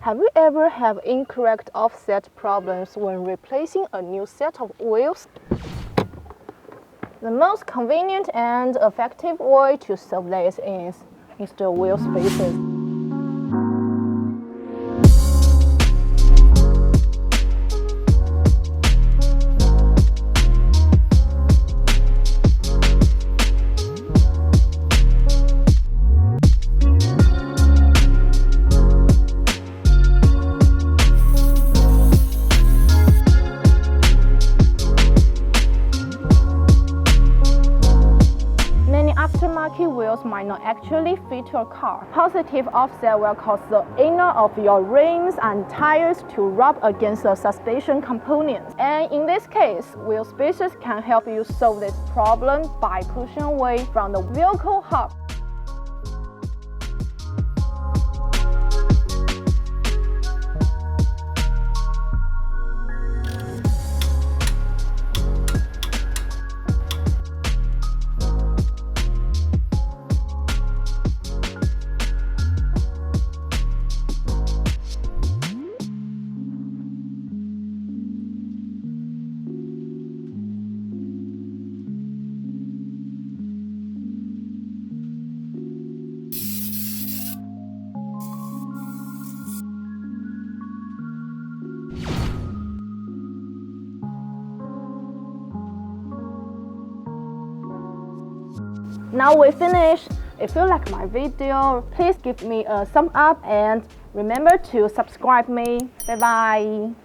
Have you ever had incorrect offset problems when replacing a new set of wheels? The most convenient and effective way to solve this is install wheel spacers. Aftermarket wheels might not actually fit your car. Positive offset will cause the inner of your rims and tires to rub against the suspension components. And in this case, wheel spacers can help you solve this problem by pushing away from the vehicle hub. Now we finished. If you like my video, please give me a thumbs up and remember to subscribe me. Bye bye.